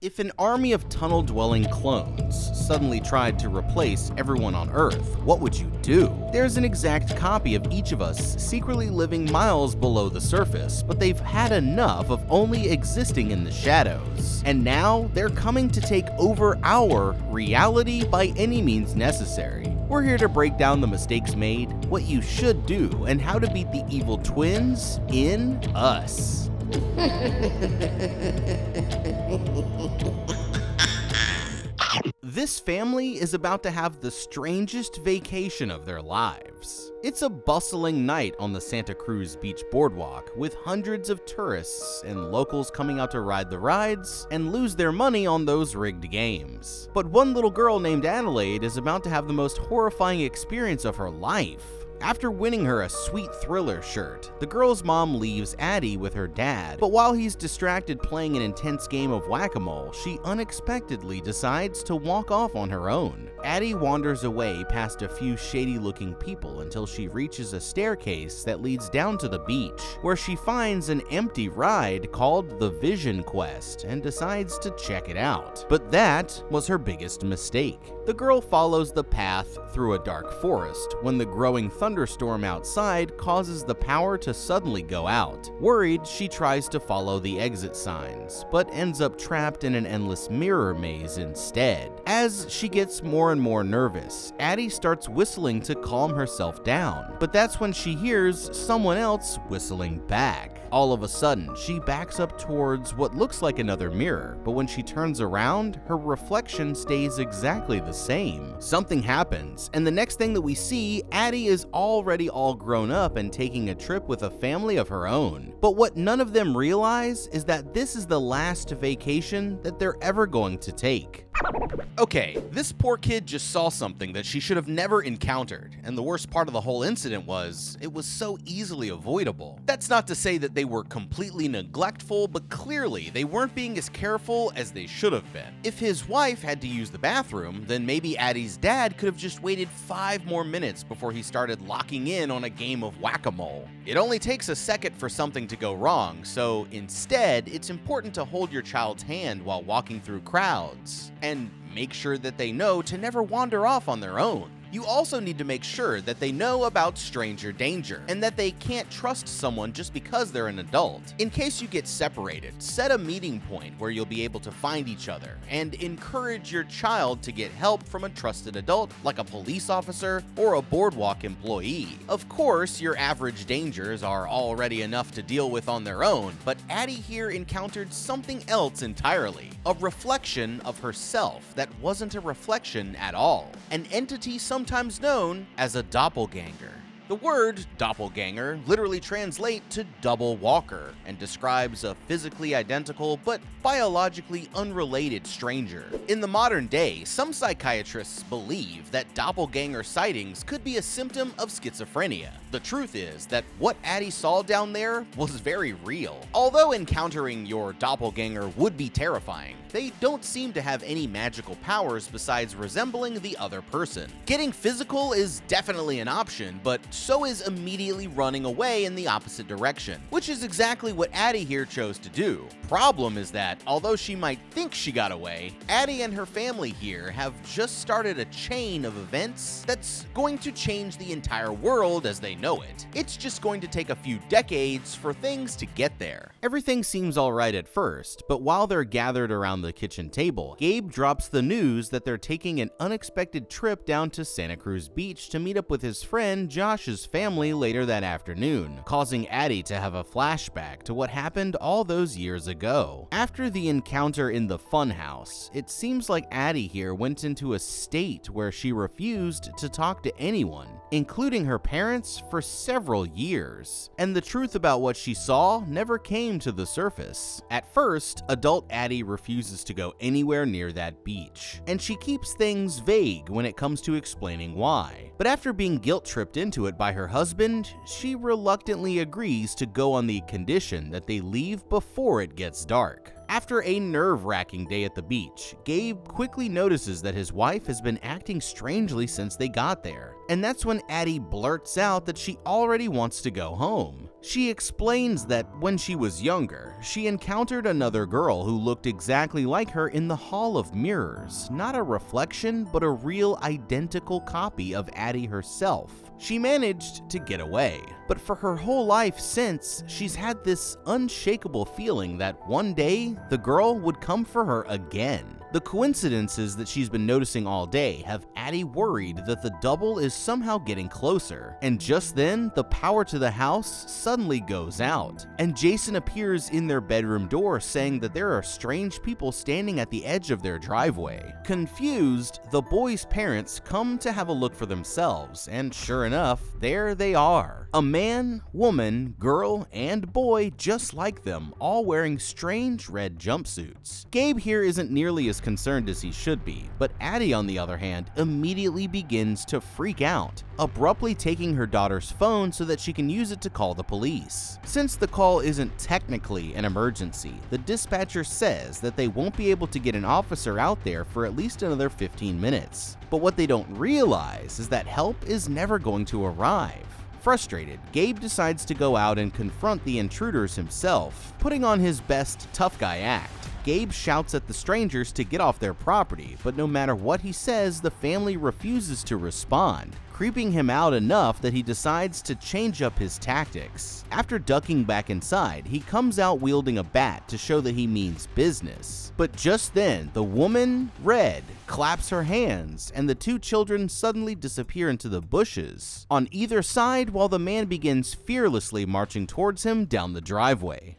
If an army of tunnel-dwelling clones suddenly tried to replace everyone on Earth, what would you do? There's an exact copy of each of us secretly living miles below the surface, but they've had enough of only existing in the shadows. And now, they're coming to take over our reality by any means necessary. We're here to break down the mistakes made, what you should do, and how to beat the evil twins in Us. This family is about to have the strangest vacation of their lives. It's a bustling night on the Santa Cruz Beach boardwalk, with hundreds of tourists and locals coming out to ride the rides and lose their money on those rigged games. But one little girl named Adelaide is about to have the most horrifying experience of her life. After winning her a sweet Thriller shirt, the girl's mom leaves Addie with her dad, but while he's distracted playing an intense game of whack-a-mole, she unexpectedly decides to walk off on her own. Addie wanders away past a few shady-looking people until she reaches a staircase that leads down to the beach, where she finds an empty ride called the Vision Quest and decides to check it out. But that was her biggest mistake. The girl follows the path through a dark forest when the growing thunderstorm outside causes the power to suddenly go out. Worried, she tries to follow the exit signs, but ends up trapped in an endless mirror maze instead. As she gets more and more nervous, Addie starts whistling to calm herself down, but that's when she hears someone else whistling back. All of a sudden, she backs up towards what looks like another mirror, but when she turns around, her reflection stays exactly the same. Something happens, and the next thing that we see, Addie is already all grown up and taking a trip with a family of her own. But what none of them realize is that this is the last vacation that they're ever going to take. Okay, this poor kid just saw something that she should have never encountered, and the worst part of the whole incident was, it was so easily avoidable. That's not to say that they were completely neglectful, but clearly they weren't being as careful as they should have been. If his wife had to use the bathroom, then maybe Addie's dad could have just waited 5 more minutes before he started locking in on a game of whack-a-mole. It only takes a second for something to go wrong, so instead, it's important to hold your child's hand while walking through crowds, and make sure that they know to never wander off on their own. You also need to make sure that they know about stranger danger and that they can't trust someone just because they're an adult. In case you get separated, set a meeting point where you'll be able to find each other and encourage your child to get help from a trusted adult like a police officer or a boardwalk employee. Of course, your average dangers are already enough to deal with on their own, but Addie here encountered something else entirely, a reflection of herself that wasn't a reflection at all, an entity sometimes known as a doppelganger. The word doppelganger literally translates to double walker and describes a physically identical but biologically unrelated stranger. In the modern day, some psychiatrists believe that doppelganger sightings could be a symptom of schizophrenia. The truth is that what Addie saw down there was very real. Although encountering your doppelganger would be terrifying, they don't seem to have any magical powers besides resembling the other person. Getting physical is definitely an option, but so is immediately running away in the opposite direction, which is exactly what Addie here chose to do. Problem is that, although she might think she got away, Addie and her family here have just started a chain of events that's going to change the entire world as they know it. It's just going to take a few decades for things to get there. Everything seems alright at first, but while they're gathered around the kitchen table, Gabe drops the news that they're taking an unexpected trip down to Santa Cruz Beach to meet up with his friend Josh's family later that afternoon, causing Addie to have a flashback to what happened all those years ago. After the encounter in the funhouse, it seems like Addie here went into a state where she refused to talk to anyone, including her parents, for several years, and the truth about what she saw never came to the surface. At first, adult Addie refuses to go anywhere near that beach, and she keeps things vague when it comes to explaining why. But after being guilt-tripped into it by her husband, she reluctantly agrees to go on the condition that they leave before it gets dark. After a nerve-wracking day at the beach, Gabe quickly notices that his wife has been acting strangely since they got there, and that's when Addie blurts out that she already wants to go home. She explains that when she was younger, she encountered another girl who looked exactly like her in the Hall of Mirrors, not a reflection, but a real identical copy of Addie herself. She managed to get away, but for her whole life since, she's had this unshakable feeling that one day the girl would come for her again. The coincidences that she's been noticing all day have Addie worried that the double is somehow getting closer, and just then, the power to the house suddenly goes out, and Jason appears in their bedroom door saying that there are strange people standing at the edge of their driveway. Confused, the boy's parents come to have a look for themselves, and sure enough, there they are. A man, woman, girl, and boy just like them, all wearing strange red jumpsuits. Gabe here isn't nearly as concerned as he should be, but Addie, on the other hand, immediately begins to freak out, abruptly taking her daughter's phone so that she can use it to call the police. Since the call isn't technically an emergency, the dispatcher says that they won't be able to get an officer out there for at least another 15 minutes. But what they don't realize is that help is never going to arrive. Frustrated, Gabe decides to go out and confront the intruders himself, putting on his best tough guy act. Gabe shouts at the strangers to get off their property, but no matter what he says, the family refuses to respond, creeping him out enough that he decides to change up his tactics. After ducking back inside, he comes out wielding a bat to show that he means business. But just then, the woman, Red, claps her hands, and the two children suddenly disappear into the bushes on either side while the man begins fearlessly marching towards him down the driveway.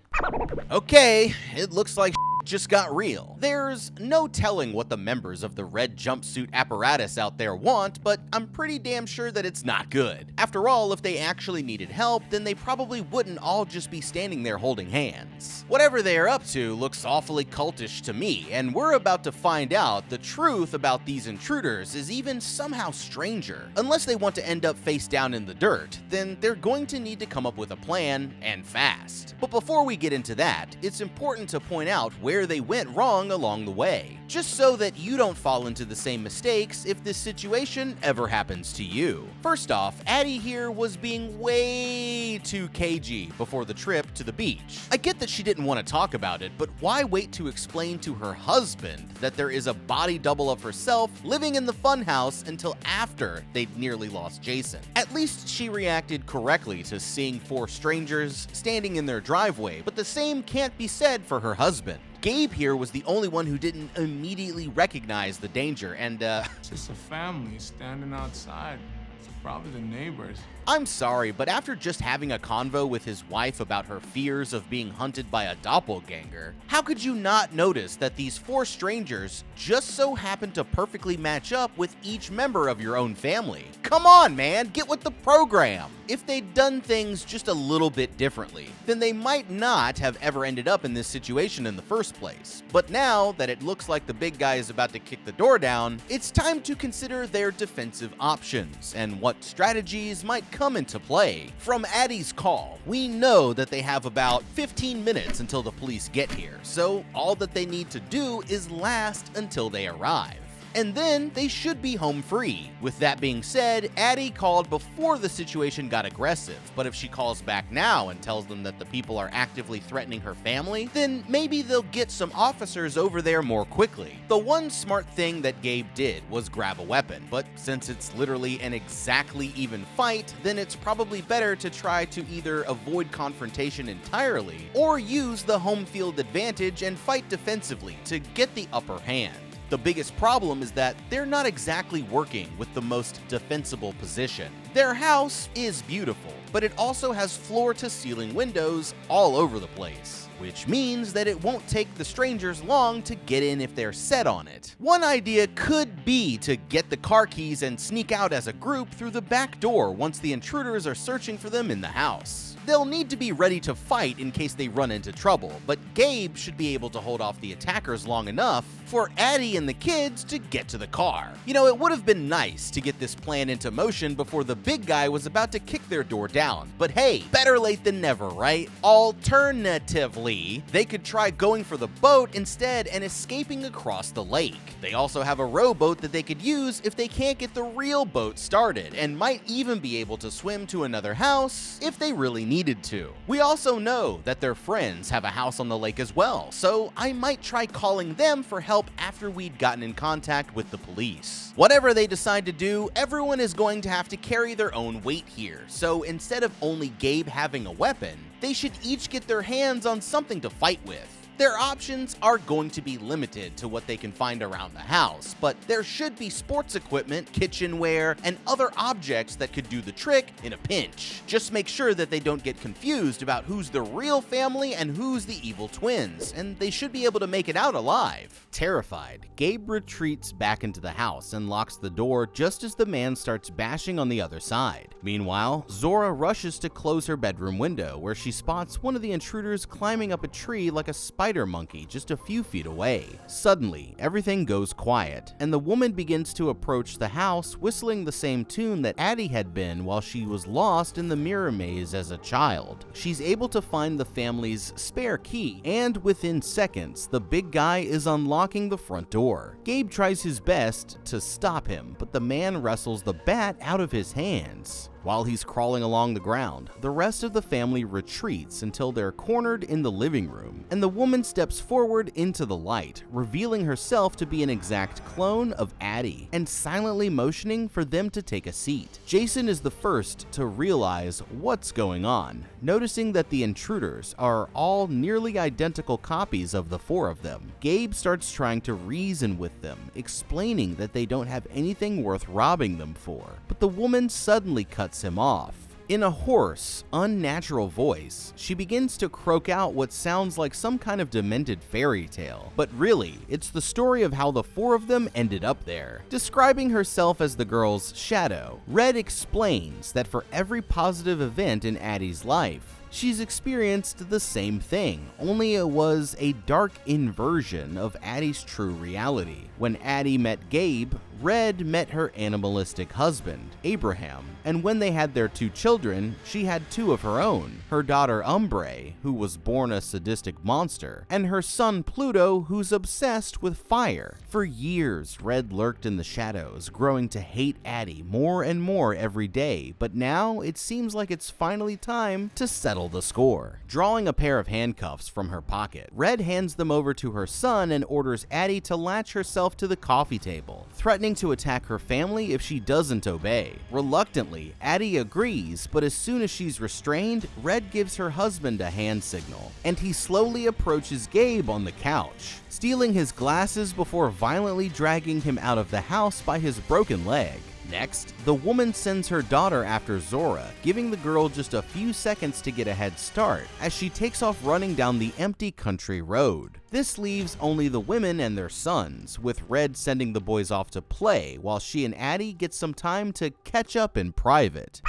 Okay, it looks like just got real. There's no telling what the members of the red jumpsuit apparatus out there want, but I'm pretty damn sure that it's not good. After all, if they actually needed help, then they probably wouldn't all just be standing there holding hands. Whatever they are up to looks awfully cultish to me, and we're about to find out the truth about these intruders is even somehow stranger. Unless they want to end up face down in the dirt, then they're going to need to come up with a plan, and fast. But before we get into that, it's important to point out where they went wrong along the way, just so that you don't fall into the same mistakes if this situation ever happens to you. First off, Addie here was being way too cagey before the trip to the beach. I get that she didn't want to talk about it, but why wait to explain to her husband that there is a body double of herself living in the funhouse until after they'd nearly lost Jason? At least she reacted correctly to seeing four strangers standing in their driveway, but the same can't be said for her husband. Gabe here was the only one who didn't immediately recognize the danger, and just a family standing outside. It's probably the neighbors. I'm sorry, but after just having a convo with his wife about her fears of being hunted by a doppelganger, how could you not notice that these four strangers just so happen to perfectly match up with each member of your own family? Come on, man, get with the program. If they'd done things just a little bit differently, then they might not have ever ended up in this situation in the first place. But now that it looks like the big guy is about to kick the door down, it's time to consider their defensive options and what strategies might come into play. From Addie's call, we know that they have about 15 minutes until the police get here, so all that they need to do is last until they arrive. And then they should be home free. With that being said, Addie called before the situation got aggressive, but if she calls back now and tells them that the people are actively threatening her family, then maybe they'll get some officers over there more quickly. The one smart thing that Gabe did was grab a weapon, but since it's literally an exactly even fight, then it's probably better to try to either avoid confrontation entirely or use the home field advantage and fight defensively to get the upper hand. The biggest problem is that they're not exactly working with the most defensible position. Their house is beautiful, but it also has floor-to-ceiling windows all over the place, which means that it won't take the strangers long to get in if they're set on it. One idea could be to get the car keys and sneak out as a group through the back door once the intruders are searching for them in the house. They'll need to be ready to fight in case they run into trouble, but Gabe should be able to hold off the attackers long enough for Addie and the kids to get to the car. You know, it would have been nice to get this plan into motion before the big guy was about to kick their door down. But hey, better late than never, right? Alternatively, they could try going for the boat instead and escaping across the lake. They also have a rowboat that they could use if they can't get the real boat started, and might even be able to swim to another house if they really needed to. We also know that their friends have a house on the lake as well, so I might try calling them for help after we'd gotten in contact with the police. Whatever they decide to do, everyone is going to have to carry their own weight here, so instead of only Gabe having a weapon, they should each get their hands on something to fight with. Their options are going to be limited to what they can find around the house, but there should be sports equipment, kitchenware, and other objects that could do the trick in a pinch. Just make sure that they don't get confused about who's the real family and who's the evil twins, and they should be able to make it out alive. Terrified, Gabe retreats back into the house and locks the door just as the man starts bashing on the other side. Meanwhile, Zora rushes to close her bedroom window, where she spots one of the intruders climbing up a tree like a spider monkey just a few feet away. Suddenly, everything goes quiet, and the woman begins to approach the house whistling the same tune that Addie had been while she was lost in the mirror maze as a child. She's able to find the family's spare key, and within seconds, the big guy is unlocking the front door. Gabe tries his best to stop him, but the man wrestles the bat out of his hands. While he's crawling along the ground, the rest of the family retreats until they're cornered in the living room, and the woman steps forward into the light, revealing herself to be an exact clone of Addie, and silently motioning for them to take a seat. Jason is the first to realize what's going on, noticing that the intruders are all nearly identical copies of the four of them. Gabe starts trying to reason with them, explaining that they don't have anything worth robbing them for, but the woman suddenly cuts him off. In a hoarse, unnatural voice, she begins to croak out what sounds like some kind of demented fairy tale, but really, it's the story of how the four of them ended up there. Describing herself as the girl's shadow, Red explains that for every positive event in Addie's life, she's experienced the same thing, only it was a dark inversion of Addie's true reality. When Addie met Gabe, Red met her animalistic husband, Abraham, and when they had their two children, she had two of her own, her daughter Umbre, who was born a sadistic monster, and her son Pluto, who's obsessed with fire. For years, Red lurked in the shadows, growing to hate Addie more and more every day, but now it seems like it's finally time to settle the score. Drawing a pair of handcuffs from her pocket, Red hands them over to her son and orders Addie to latch herself to the coffee table, threatening to attack her family if she doesn't obey. Reluctantly, Addie agrees, but as soon as she's restrained, Red gives her husband a hand signal, and he slowly approaches Gabe on the couch, stealing his glasses before violently dragging him out of the house by his broken leg. Next, the woman sends her daughter after Zora, giving the girl just a few seconds to get a head start as she takes off running down the empty country road. This leaves only the women and their sons, with Red sending the boys off to play while she and Addie get some time to catch up in private.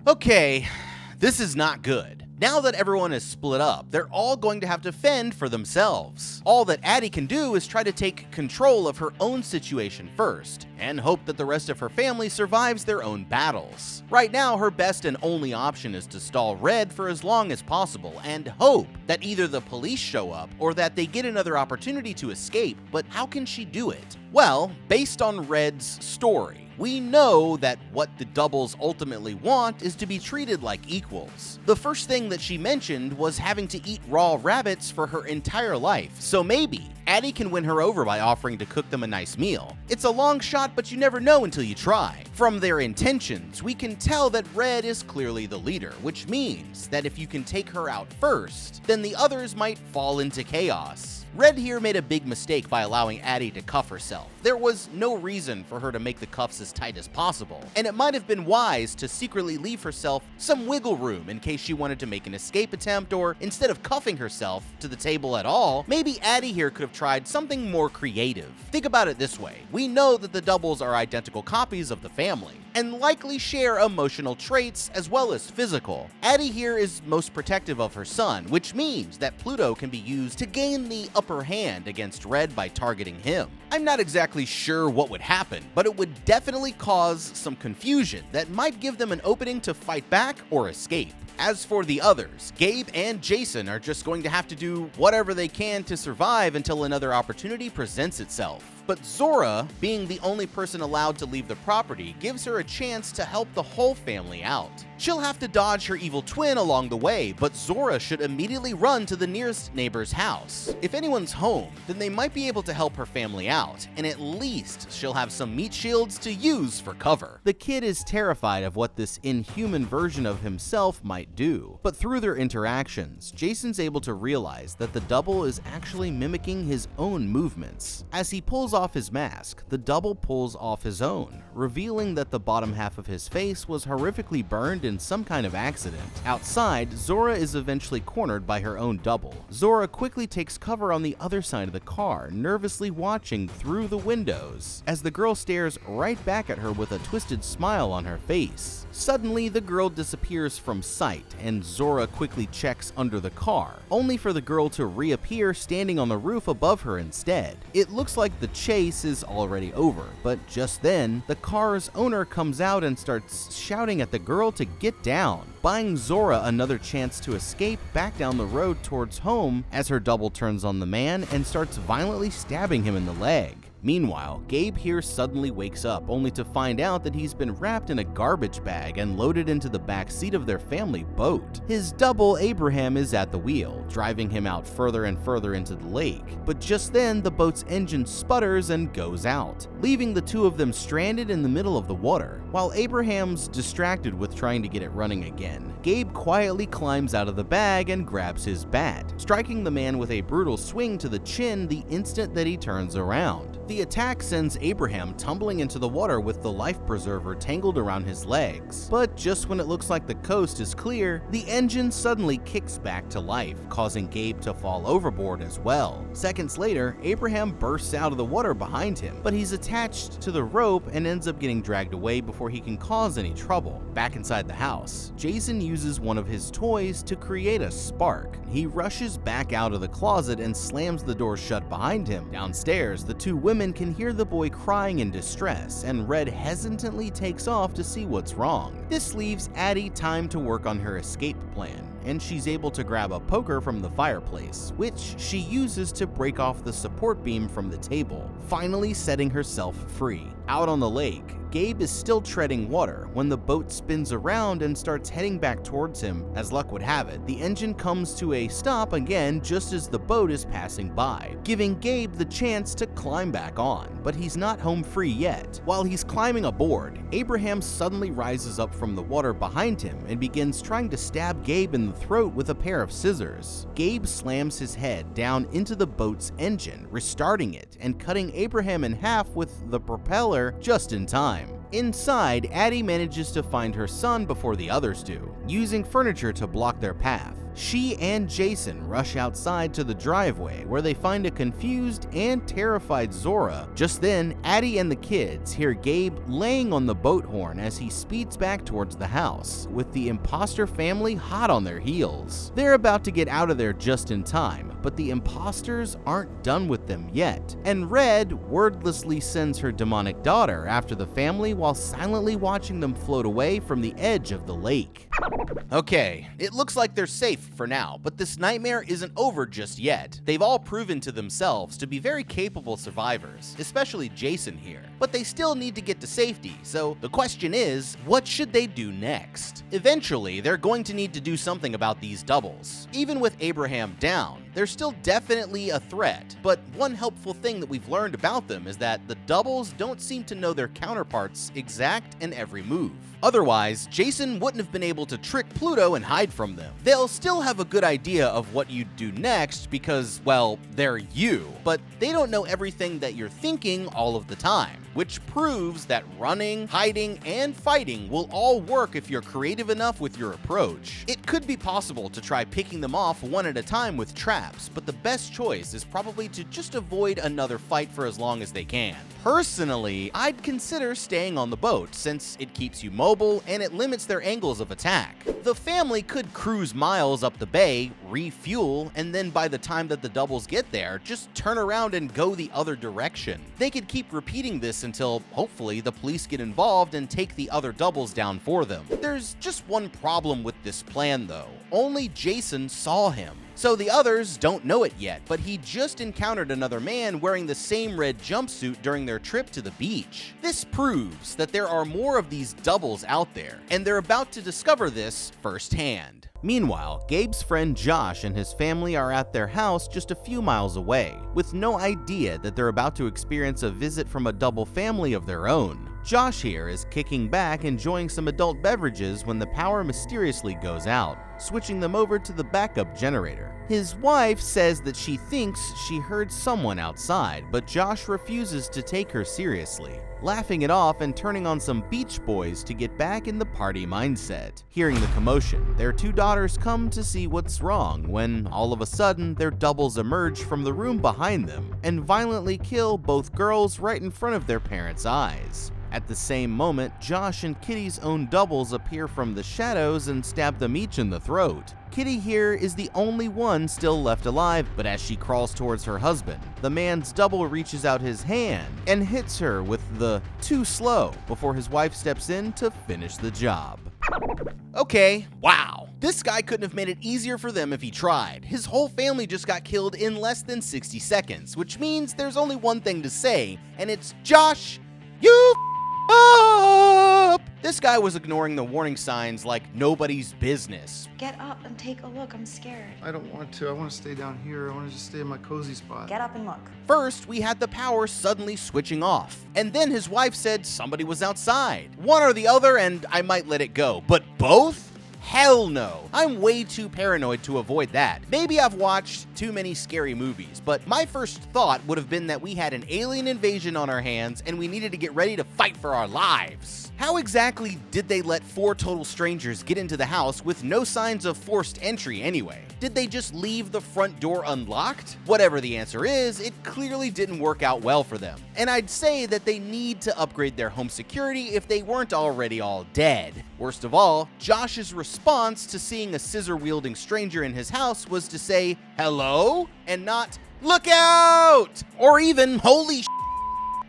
Okay, this is not good. Now that everyone is split up, they're all going to have to fend for themselves. All that Addie can do is try to take control of her own situation first, and hope that the rest of her family survives their own battles. Right now, her best and only option is to stall Red for as long as possible, and hope that either the police show up or that they get another opportunity to escape, but how can she do it? Well, based on Red's story, we know that what the doubles ultimately want is to be treated like equals. The first thing that she mentioned was having to eat raw rabbits for her entire life, so maybe Addie can win her over by offering to cook them a nice meal. It's a long shot, but you never know until you try. From their intentions, we can tell that Red is clearly the leader, which means that if you can take her out first, then the others might fall into chaos. Red here made a big mistake by allowing Addie to cuff herself. There was no reason for her to make the cuffs as tight as possible, and it might have been wise to secretly leave herself some wiggle room in case she wanted to make an escape attempt, or instead of cuffing herself to the table at all, maybe Addie here could have tried something more creative. Think about it this way. We know that the doubles are identical copies of the family, and likely share emotional traits as well as physical. Addie here is most protective of her son, which means that Pluto can be used to gain the upper hand against Red by targeting him. I'm not exactly sure what would happen, but it would definitely cause some confusion that might give them an opening to fight back or escape. As for the others, Gabe and Jason are just going to have to do whatever they can to survive until another opportunity presents itself. But Zora, being the only person allowed to leave the property, gives her a chance to help the whole family out. She'll have to dodge her evil twin along the way, but Zora should immediately run to the nearest neighbor's house. If anyone's home, then they might be able to help her family out, and at least she'll have some meat shields to use for cover. The kid is terrified of what this inhuman version of himself might do, but through their interactions, Jason's able to realize that the double is actually mimicking his own movements. As he pulls off his mask, the double pulls off his own, revealing that the bottom half of his face was horrifically burned in some kind of accident. Outside, Zora is eventually cornered by her own double. Zora quickly takes cover on the other side of the car, nervously watching through the windows, as the girl stares right back at her with a twisted smile on her face. Suddenly, the girl disappears from sight, and Zora quickly checks under the car, only for the girl to reappear standing on the roof above her instead. It looks like the chase is already over, but just then, the car's owner comes out and starts shouting at the girl to get down, buying Zora another chance to escape back down the road towards home as her double turns on the man and starts violently stabbing him in the leg. Meanwhile, Gabe here suddenly wakes up only to find out that he's been wrapped in a garbage bag and loaded into the back seat of their family boat. His double, Abraham, is at the wheel, driving him out further and further into the lake. But just then, the boat's engine sputters and goes out, leaving the two of them stranded in the middle of the water. While Abraham's distracted with trying to get it running again, Gabe quietly climbs out of the bag and grabs his bat, striking the man with a brutal swing to the chin the instant that he turns around. The attack sends Abraham tumbling into the water with the life preserver tangled around his legs. But just when it looks like the coast is clear, the engine suddenly kicks back to life, causing Gabe to fall overboard as well. Seconds later, Abraham bursts out of the water behind him, but he's attached to the rope and ends up getting dragged away before he can cause any trouble. Back inside the house, Jason uses one of his toys to create a spark. He rushes back out of the closet and slams the door shut behind him. Downstairs, the two women can hear the boy crying in distress, and Red hesitantly takes off to see what's wrong. This leaves Addie time to work on her escape plan, and she's able to grab a poker from the fireplace, which she uses to break off the support beam from the table, finally setting herself free. Out on the lake, Gabe is still treading water when the boat spins around and starts heading back towards him. As luck would have it, the engine comes to a stop again just as the boat is passing by, giving Gabe the chance to climb back on, but he's not home free yet. While he's climbing aboard, Abraham suddenly rises up from the water behind him and begins trying to stab Gabe in the throat with a pair of scissors. Gabe slams his head down into the boat's engine, restarting it and cutting Abraham in half with the propeller just in time. Inside, Addie manages to find her son before the others do, using furniture to block their path. She and Jason rush outside to the driveway where they find a confused and terrified Zora. Just then, Addie and the kids hear Gabe laying on the boat horn as he speeds back towards the house, with the imposter family hot on their heels. They're about to get out of there just in time, but the imposters aren't done with them yet, and Red wordlessly sends her demonic daughter after the family while silently watching them float away from the edge of the lake. Okay, it looks like they're safe for now, but this nightmare isn't over just yet. They've all proven to themselves to be very capable survivors, especially Jason here, but they still need to get to safety, so the question is, what should they do next? Eventually, they're going to need to do something about these doubles. Even with Abraham down, they're still definitely a threat, but one helpful thing that we've learned about them is that the doubles don't seem to know their counterparts' exact and every move. Otherwise, Jason wouldn't have been able to trick Pluto and hide from them. They'll still have a good idea of what you'd do next because, well, they're you, but they don't know everything that you're thinking all of the time, which proves that running, hiding, and fighting will all work if you're creative enough with your approach. It could be possible to try picking them off one at a time with traps, collapse, but the best choice is probably to just avoid another fight for as long as they can. Personally, I'd consider staying on the boat since it keeps you mobile and it limits their angles of attack. The family could cruise miles up the bay, refuel, and then by the time that the doubles get there, just turn around and go the other direction. They could keep repeating this until, hopefully, the police get involved and take the other doubles down for them. There's just one problem with this plan though. Only Jason saw him. So the others don't know it yet, but he just encountered another man wearing the same red jumpsuit during their trip to the beach. This proves that there are more of these doubles out there, and they're about to discover this firsthand. Meanwhile, Gabe's friend Josh and his family are at their house just a few miles away, with no idea that they're about to experience a visit from a double family of their own. Josh here is kicking back, enjoying some adult beverages when the power mysteriously goes out, switching them over to the backup generator. His wife says that she thinks she heard someone outside, but Josh refuses to take her seriously, laughing it off and turning on some Beach Boys to get back in the party mindset. Hearing the commotion, their two daughters come to see what's wrong when, all of a sudden, their doubles emerge from the room behind them and violently kill both girls right in front of their parents' eyes. At the same moment, Josh and Kitty's own doubles appear from the shadows and stab them each in the throat. Kitty here is the only one still left alive, but as she crawls towards her husband, the man's double reaches out his hand and hits her with the "too slow" before his wife steps in to finish the job. Okay, wow. This guy couldn't have made it easier for them if he tried. His whole family just got killed in less than 60 seconds, which means there's only one thing to say, and it's Josh, you up! This guy was ignoring the warning signs like nobody's business. Get up and take a look. I'm scared. I don't want to. I want to stay down here. I want to just stay in my cozy spot. Get up and look. First, we had the power suddenly switching off, and then his wife said somebody was outside. One or the other, and I might let it go, but both? Hell no. I'm way too paranoid to avoid that. Maybe I've watched too many scary movies, but my first thought would have been that we had an alien invasion on our hands and we needed to get ready to fight for our lives. How exactly did they let 4 total strangers get into the house with no signs of forced entry anyway? Did they just leave the front door unlocked? Whatever the answer is, it clearly didn't work out well for them. And I'd say that they need to upgrade their home security if they weren't already all dead. Worst of all, Josh's response to seeing a scissor-wielding stranger in his house was to say, "Hello?" and not, "Look out!" or even, "Holy sh*."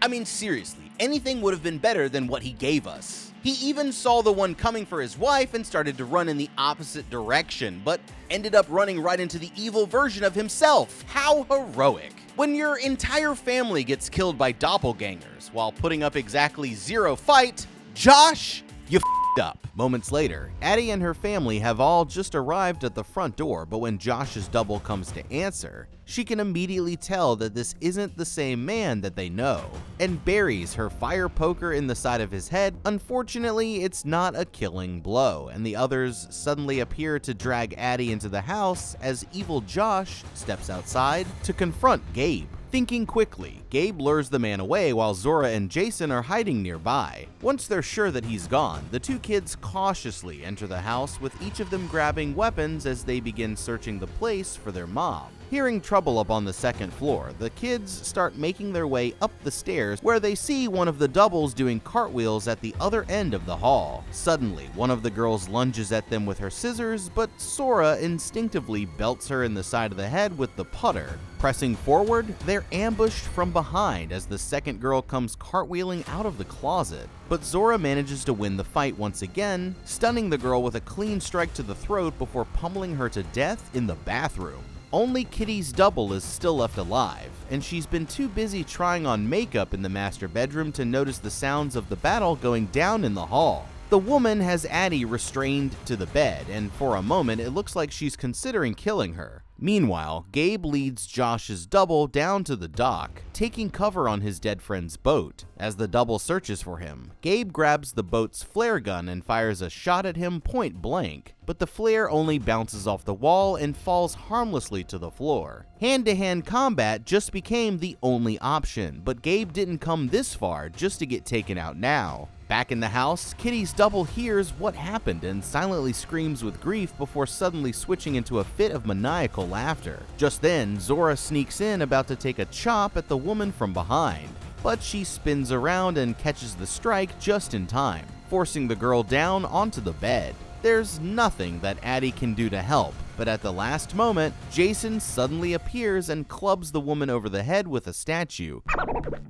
I mean, seriously, anything would have been better than what he gave us. He even saw the one coming for his wife and started to run in the opposite direction, but ended up running right into the evil version of himself. How heroic. When your entire family gets killed by doppelgangers while putting up exactly 0 fight, Josh, you f***ed up. Moments later, Addie and her family have all just arrived at the front door, but when Josh's double comes to answer, she can immediately tell that this isn't the same man that they know, and buries her fire poker in the side of his head. Unfortunately, it's not a killing blow, and the others suddenly appear to drag Addie into the house as evil Josh steps outside to confront Gabe. Thinking quickly, Gabe lures the man away while Zora and Jason are hiding nearby. Once they're sure that he's gone, the two kids cautiously enter the house, with each of them grabbing weapons as they begin searching the place for their mom. Hearing trouble up on the second floor, the kids start making their way up the stairs, where they see one of the doubles doing cartwheels at the other end of the hall. Suddenly, one of the girls lunges at them with her scissors, but Sora instinctively belts her in the side of the head with the putter. Pressing forward, they're ambushed from behind as the second girl comes cartwheeling out of the closet. But Zora manages to win the fight once again, stunning the girl with a clean strike to the throat before pummeling her to death in the bathroom. Only Kitty's double is still left alive, and she's been too busy trying on makeup in the master bedroom to notice the sounds of the battle going down in the hall. The woman has Addie restrained to the bed, and for a moment it looks like she's considering killing her. Meanwhile, Gabe leads Josh's double down to the dock, taking cover on his dead friend's boat. As the double searches for him, Gabe grabs the boat's flare gun and fires a shot at him point blank. but the flare only bounces off the wall and falls harmlessly to the floor. Hand-to-hand combat just became the only option, but Gabe didn't come this far just to get taken out now. Back in the house, Kitty's double hears what happened and silently screams with grief before suddenly switching into a fit of maniacal laughter. Just then, Zora sneaks in about to take a chop at the woman from behind, but she spins around and catches the strike just in time, forcing the girl down onto the bed. There's nothing that Addie can do to help, but at the last moment, Jason suddenly appears and clubs the woman over the head with a statue.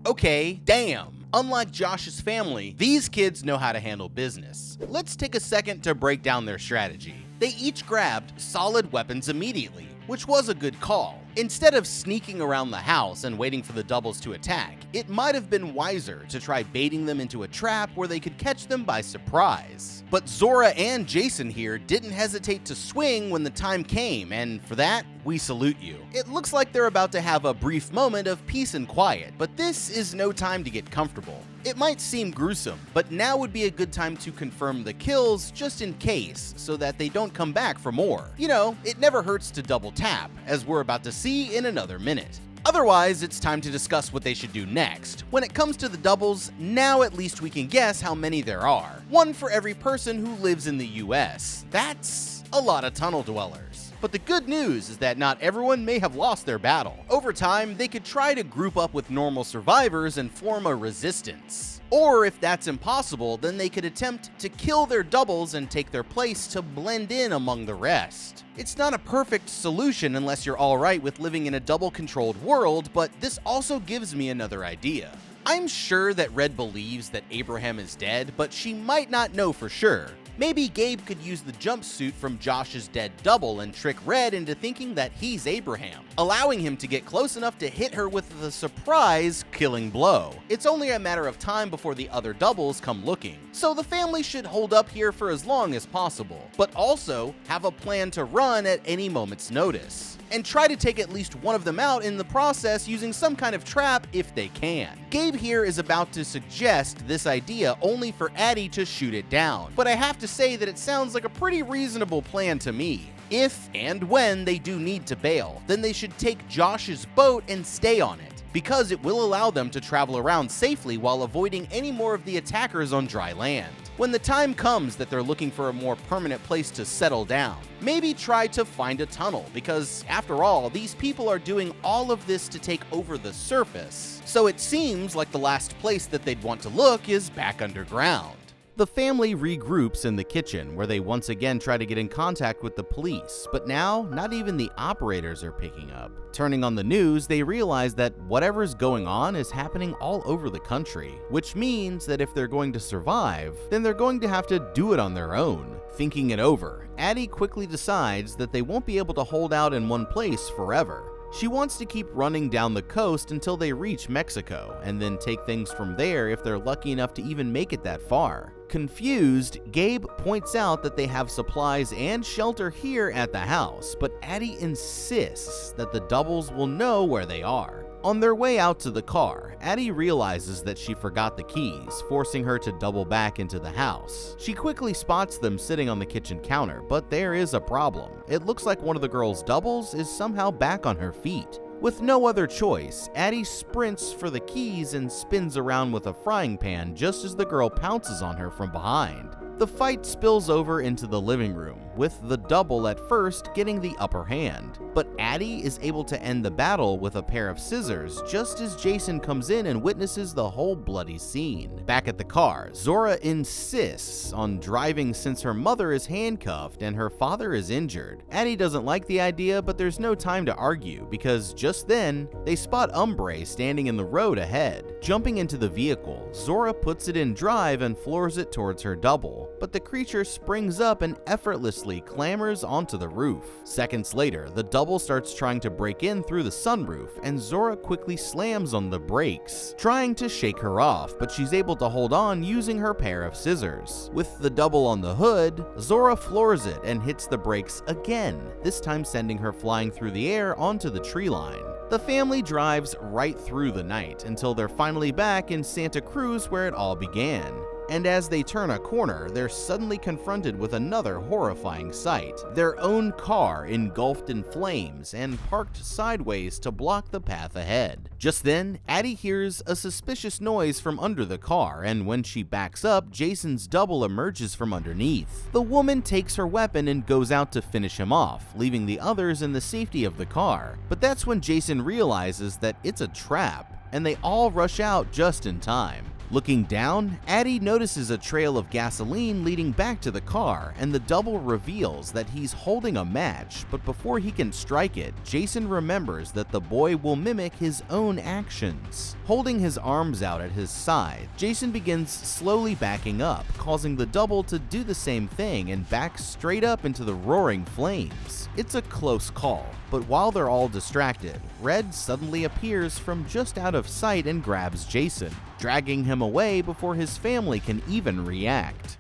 Okay, damn. Unlike Josh's family, these kids know how to handle business. Let's take a second to break down their strategy. They each grabbed solid weapons immediately, which was a good call. Instead of sneaking around the house and waiting for the doubles to attack, it might have been wiser to try baiting them into a trap where they could catch them by surprise. But Zora and Jason here didn't hesitate to swing when the time came, and for that, we salute you. It looks like they're about to have a brief moment of peace and quiet, but this is no time to get comfortable. It might seem gruesome, but now would be a good time to confirm the kills just in case, so that they don't come back for more. You know, it never hurts to double tap, as we're about to see in another minute. Otherwise, it's time to discuss what they should do next. When it comes to the doubles, now at least we can guess how many there are. One for every person who lives in the US. That's a lot of tunnel dwellers. But the good news is that not everyone may have lost their battle. Over time, they could try to group up with normal survivors and form a resistance. Or if that's impossible, then they could attempt to kill their doubles and take their place to blend in among the rest. It's not a perfect solution unless you're alright with living in a double-controlled world, but this also gives me another idea. I'm sure that Red believes that Abraham is dead, but she might not know for sure. Maybe Gabe could use the jumpsuit from Josh's dead double and trick Red into thinking that he's Abraham, allowing him to get close enough to hit her with the surprise killing blow. It's only a matter of time before the other doubles come looking, so the family should hold up here for as long as possible, but also have a plan to run at any moment's notice, and try to take at least one of them out in the process using some kind of trap if they can. Gabe here is about to suggest this idea only for Addie to shoot it down, but I have to say that it sounds like a pretty reasonable plan to me. If and when they do need to bail, then they should take Josh's boat and stay on it, because it will allow them to travel around safely while avoiding any more of the attackers on dry land. When the time comes that they're looking for a more permanent place to settle down, maybe try to find a tunnel, because after all, these people are doing all of this to take over the surface, so it seems like the last place that they'd want to look is back underground. The family regroups in the kitchen, where they once again try to get in contact with the police, but now not even the operators are picking up. Turning on the news, they realize that whatever's going on is happening all over the country, which means that if they're going to survive, then they're going to have to do it on their own. Thinking it over, Addie quickly decides that they won't be able to hold out in one place forever. She wants to keep running down the coast until they reach Mexico, and then take things from there if they're lucky enough to even make it that far. Confused, Gabe points out that they have supplies and shelter here at the house, but Addie insists that the doubles will know where they are. On their way out to the car, Addie realizes that she forgot the keys, forcing her to double back into the house. She quickly spots them sitting on the kitchen counter, but there is a problem. It looks like one of the girls' doubles is somehow back on her feet. With no other choice, Addie sprints for the keys and spins around with a frying pan just as the girl pounces on her from behind. The fight spills over into the living room, with the double at first getting the upper hand, but Addie is able to end the battle with a pair of scissors just as Jason comes in and witnesses the whole bloody scene. Back at the car, Zora insists on driving since her mother is handcuffed and her father is injured. Addie doesn't like the idea, but there's no time to argue, because just then, they spot Umbre standing in the road ahead. Jumping into the vehicle, Zora puts it in drive and floors it towards her double, but the creature springs up and effortlessly clambers onto the roof. Seconds later, the double starts trying to break in through the sunroof, and Zora quickly slams on the brakes, trying to shake her off, but she's able to hold on using her pair of scissors. With the double on the hood, Zora floors it and hits the brakes again, this time sending her flying through the air onto the tree line. The family drives right through the night until they're finally back in Santa Cruz, where it all began. and as they turn a corner, they're suddenly confronted with another horrifying sight: their own car engulfed in flames and parked sideways to block the path ahead. Just then, Addie hears a suspicious noise from under the car, and when she backs up, Jason's double emerges from underneath. The woman takes her weapon and goes out to finish him off, leaving the others in the safety of the car. But that's when Jason realizes that it's a trap, and they all rush out just in time. Looking down, Addie notices a trail of gasoline leading back to the car, and the double reveals that he's holding a match, but before he can strike it, Jason remembers that the boy will mimic his own actions. Holding his arms out at his side, Jason begins slowly backing up, causing the double to do the same thing and back straight up into the roaring flames. It's a close call, but while they're all distracted, Red suddenly appears from just out of sight and grabs Jason, dragging him away before his family can even react.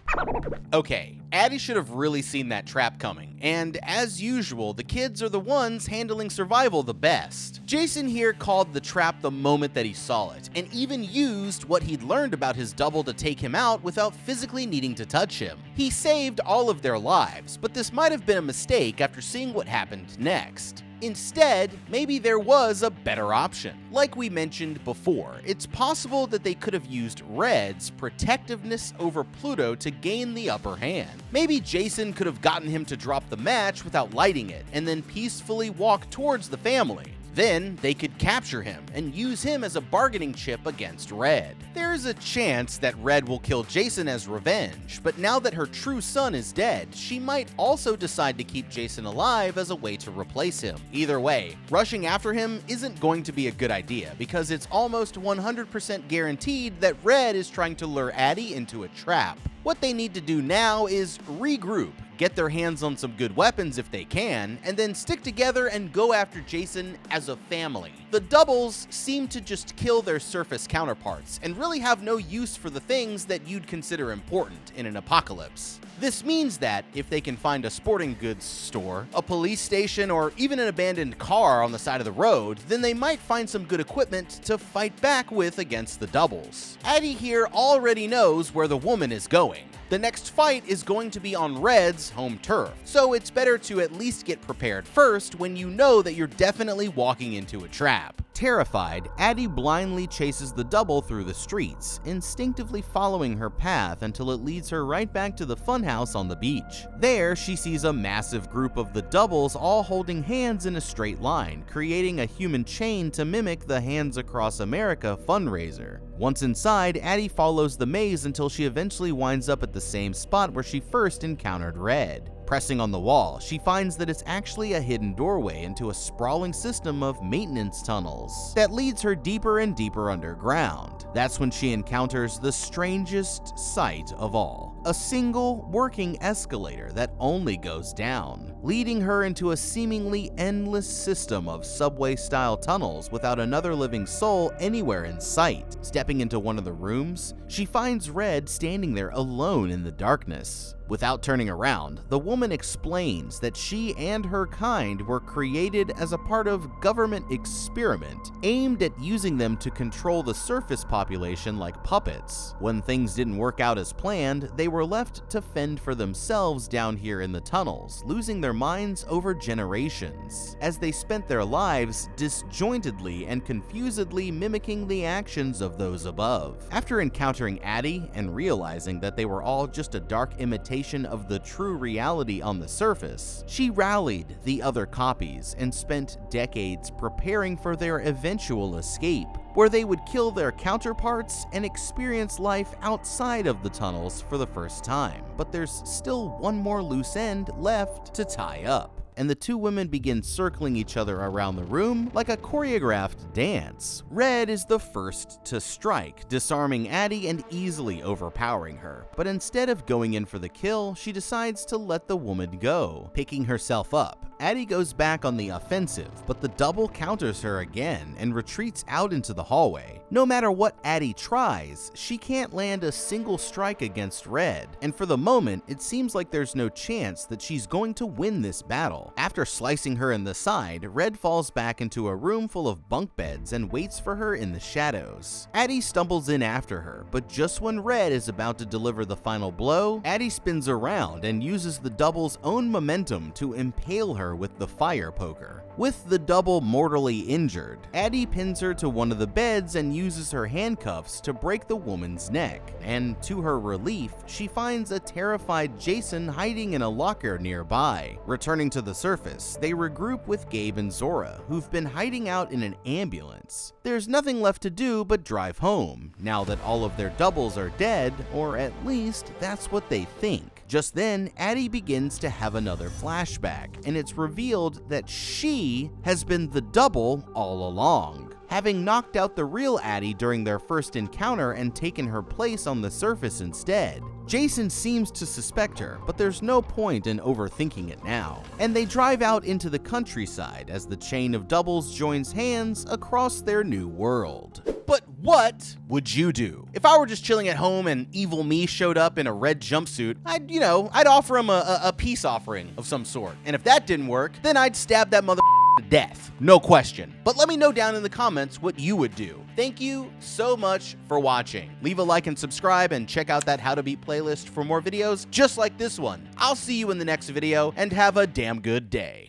Okay, Addie should have really seen that trap coming, and as usual, the kids are the ones handling survival the best. Jason here called the trap the moment that he saw it, and even used what he'd learned about his double to take him out without physically needing to touch him. He saved all of their lives, but this might have been a mistake after seeing what happened next. Instead, maybe there was a better option. Like we mentioned before, it's possible that they could have used Red's protectiveness over Pluto to gain the upper hand. Maybe Jason could have gotten him to drop the match without lighting it, and then peacefully walk towards the family. Then they could capture him and use him as a bargaining chip against Red. There's a chance that Red will kill Jason as revenge, but now that her true son is dead, she might also decide to keep Jason alive as a way to replace him. Either way, rushing after him isn't going to be a good idea because it's almost 100% guaranteed that Red is trying to lure Addie into a trap. What they need to do now is regroup, get their hands on some good weapons if they can, and then stick together and go after Jason as a family. The doubles seem to just kill their surface counterparts and really have no use for the things that you'd consider important in an apocalypse. This means that if they can find a sporting goods store, a police station, or even an abandoned car on the side of the road, then they might find some good equipment to fight back with against the doubles. Addie here already knows where the woman is going. The next fight is going to be on Red's home turf, so it's better to at least get prepared first when you know that you're definitely walking into a trap. Terrified, Addie blindly chases the double through the streets, instinctively following her path until it leads her right back to the funhouse on the beach. There, she sees a massive group of the doubles all holding hands in a straight line, creating a human chain to mimic the Hands Across America fundraiser. Once inside, Addie follows the maze until she eventually winds up at the same spot where she first encountered Red. Pressing on the wall, she finds that it's actually a hidden doorway into a sprawling system of maintenance tunnels that leads her deeper and deeper underground. That's when she encounters the strangest sight of all: a single working escalator that only goes down, leading her into a seemingly endless system of subway-style tunnels without another living soul anywhere in sight. Stepping into one of the rooms, she finds Red standing there alone in the darkness. Without turning around, the woman explains that she and her kind were created as a part of government experiment aimed at using them to control the surface population like puppets. When things didn't work out as planned, they were left to fend for themselves down here in the tunnels, losing their minds over generations, as they spent their lives disjointedly and confusedly mimicking the actions of those above. After encountering Addie and realizing that they were all just a dark imitation of the true reality on the surface, she rallied the other copies and spent decades preparing for their eventual escape, where they would kill their counterparts and experience life outside of the tunnels for the first time. But there's still one more loose end left to tie up, and the two women begin circling each other around the room like a choreographed dance. Red is the first to strike, disarming Addie and easily overpowering her. But instead of going in for the kill, she decides to let the woman go. Picking herself up, Addie goes back on the offensive, but the double counters her again and retreats out into the hallway. No matter what Addie tries, she can't land a single strike against Red, and for the moment, it seems like there's no chance that she's going to win this battle. After slicing her in the side, Red falls back into a room full of bunk beds and waits for her in the shadows. Addie stumbles in after her, but just when Red is about to deliver the final blow, Addie spins around and uses the double's own momentum to impale her with the fire poker. With the double mortally injured, Addie pins her to one of the beds and uses her handcuffs to break the woman's neck, and to her relief, she finds a terrified Jason hiding in a locker nearby. Returning to the surface, they regroup with Gabe and Zora, who've been hiding out in an ambulance. There's nothing left to do but drive home, now that all of their doubles are dead, or at least that's what they think. Just then, Addie begins to have another flashback, and it's revealed that she has been the double all along, having knocked out the real Addie during their first encounter and taken her place on the surface instead. Jason seems to suspect her, but there's no point in overthinking it now, and they drive out into the countryside as the chain of doubles joins hands across their new world. But what would you do? If I were just chilling at home and evil me showed up in a red jumpsuit, I'd offer him a peace offering of some sort. And if that didn't work, then I'd stab that mother to death. No question. But let me know down in the comments what you would do. Thank you so much for watching. Leave a like and subscribe, and check out that How to Beat playlist for more videos just like this one. I'll see you in the next video, and have a damn good day.